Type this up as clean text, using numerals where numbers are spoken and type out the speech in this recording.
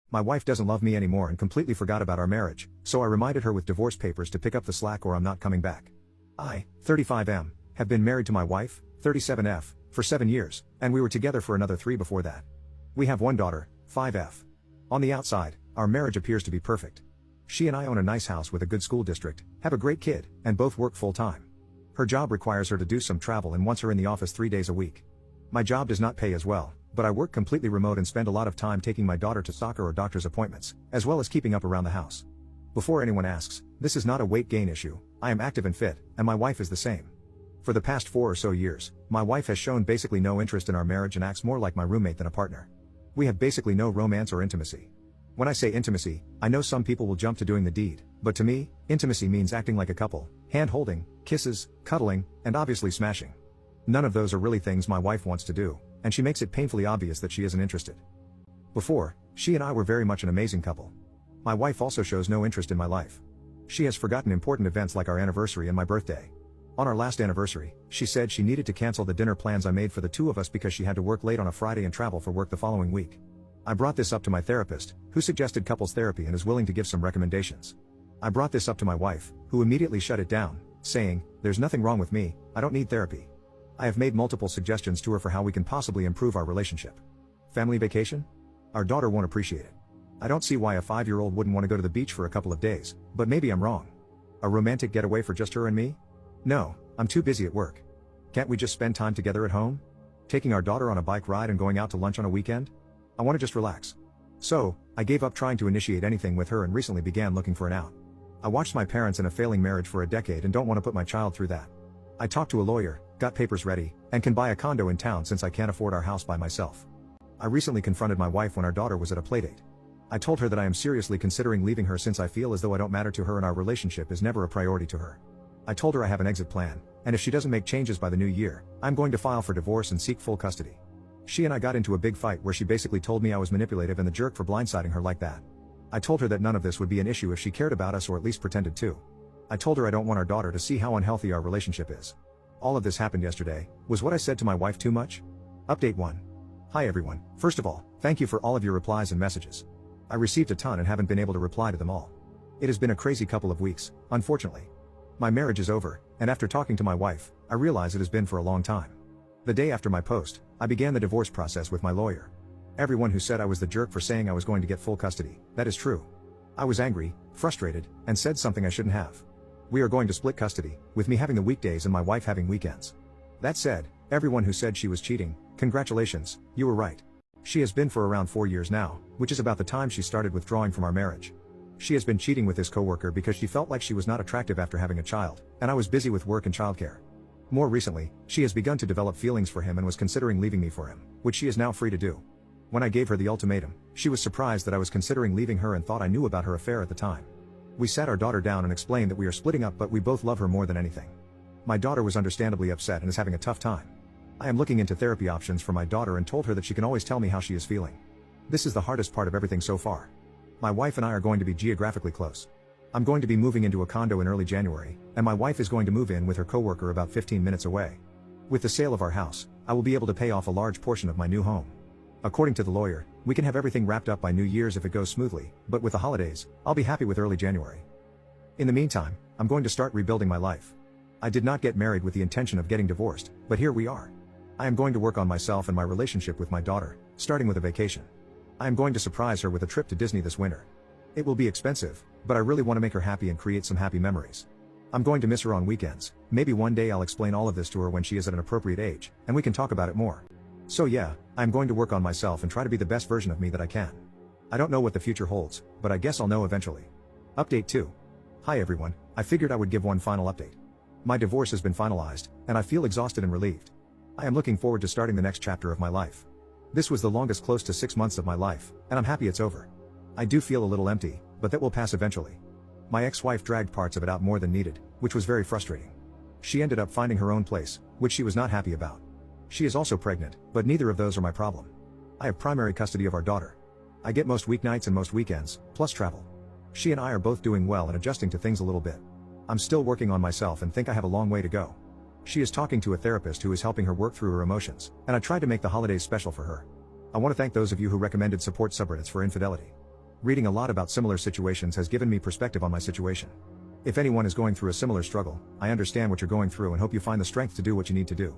My wife doesn't love me anymore and completely forgot about our marriage, so I reminded her with divorce papers to pick up the slack or I'm not coming back. I, 35M, have been married to my wife, 37F, for 7 years, and we were together for another 3 before that. We have one daughter, 5F. On the outside, our marriage appears to be perfect. She and I own a nice house with a good school district, have a great kid, and both work full-time. Her job requires her to do some travel and wants her in the office 3 days a week. My job does not pay as well, but I work completely remote and spend a lot of time taking my daughter to soccer or doctor's appointments, as well as keeping up around the house. Before anyone asks, this is not a weight gain issue. I am active and fit, and my wife is the same. For the past 4 or so years, my wife has shown basically no interest in our marriage and acts more like my roommate than a partner. We have basically no romance or intimacy. When I say intimacy, I know some people will jump to doing the deed, but to me, intimacy means acting like a couple, hand-holding, kisses, cuddling, and obviously smashing. None of those are really things my wife wants to do, and she makes it painfully obvious that she isn't interested. Before, she and I were very much an amazing couple. My wife also shows no interest in my life. She has forgotten important events like our anniversary and my birthday. On our last anniversary, she said she needed to cancel the dinner plans I made for the 2 of us because she had to work late on a Friday and travel for work the following week. I brought this up to my therapist, who suggested couples therapy and is willing to give some recommendations. I brought this up to my wife, who immediately shut it down, saying, "There's nothing wrong with me, I don't need therapy." I have made multiple suggestions to her for how we can possibly improve our relationship. Family vacation? Our daughter won't appreciate it. I don't see why a 5-year-old wouldn't want to go to the beach for a couple of days, but maybe I'm wrong. A romantic getaway for just her and me? No, I'm too busy at work. Can't we just spend time together at home? Taking our daughter on a bike ride and going out to lunch on a weekend? I want to just relax. So, I gave up trying to initiate anything with her and recently began looking for an out. I watched my parents in a failing marriage for a decade and don't want to put my child through that. I talked to a lawyer, got papers ready, and can buy a condo in town since I can't afford our house by myself. I recently confronted my wife when our daughter was at a playdate. I told her that I am seriously considering leaving her since I feel as though I don't matter to her and our relationship is never a priority to her. I told her I have an exit plan, and if she doesn't make changes by the new year, I'm going to file for divorce and seek full custody. She and I got into a big fight where she basically told me I was manipulative and the jerk for blindsiding her like that. I told her that none of this would be an issue if she cared about us or at least pretended to. I told her I don't want our daughter to see how unhealthy our relationship is. All of this happened yesterday. Was what I said to my wife too much? Update 1. Hi everyone. First of all, thank you for all of your replies and messages. I received a ton and haven't been able to reply to them all. It has been a crazy couple of weeks, unfortunately. My marriage is over, and after talking to my wife, I realize it has been for a long time. The day after my post, I began the divorce process with my lawyer. Everyone who said I was the jerk for saying I was going to get full custody, that is true. I was angry, frustrated, and said something I shouldn't have. We are going to split custody, with me having the weekdays and my wife having weekends. That said, everyone who said she was cheating, congratulations, you were right. She has been for around 4 years now, which is about the time she started withdrawing from our marriage. She has been cheating with his coworker because she felt like she was not attractive after having a child, and I was busy with work and childcare. More recently, she has begun to develop feelings for him and was considering leaving me for him, which she is now free to do. When I gave her the ultimatum, she was surprised that I was considering leaving her and thought I knew about her affair at the time. We sat our daughter down and explained that we are splitting up but we both love her more than anything. My daughter was understandably upset and is having a tough time. I am looking into therapy options for my daughter and told her that she can always tell me how she is feeling. This is the hardest part of everything so far. My wife and I are going to be geographically close. I'm going to be moving into a condo in early January, and my wife is going to move in with her coworker about 15 minutes away. With the sale of our house, I will be able to pay off a large portion of my new home. According to the lawyer, we can have everything wrapped up by New Year's if it goes smoothly, but with the holidays, I'll be happy with early January. In the meantime, I'm going to start rebuilding my life. I did not get married with the intention of getting divorced, but here we are. I am going to work on myself and my relationship with my daughter, starting with a vacation. I am going to surprise her with a trip to Disney this winter. It will be expensive, but I really want to make her happy and create some happy memories. I'm going to miss her on weekends. Maybe one day I'll explain all of this to her when she is at an appropriate age, and we can talk about it more. So yeah, I'm going to work on myself and try to be the best version of me that I can. I don't know what the future holds, but I guess I'll know eventually. Update 2. Hi everyone, I figured I would give one final update. My divorce has been finalized, and I feel exhausted and relieved. I am looking forward to starting the next chapter of my life. This was the longest close to 6 months of my life, and I'm happy it's over. I do feel a little empty, but that will pass eventually. My ex-wife dragged parts of it out more than needed, which was very frustrating. She ended up finding her own place, which she was not happy about. She is also pregnant, but neither of those are my problem. I have primary custody of our daughter. I get most weeknights and most weekends, plus travel. She and I are both doing well and adjusting to things a little bit. I'm still working on myself and think I have a long way to go. She is talking to a therapist who is helping her work through her emotions, and I tried to make the holidays special for her. I want to thank those of you who recommended support subreddits for infidelity. reading a lot about similar situations has given me perspective on my situation. If anyone is going through a similar struggle, I understand what you're going through and hope you find the strength to do what you need to do.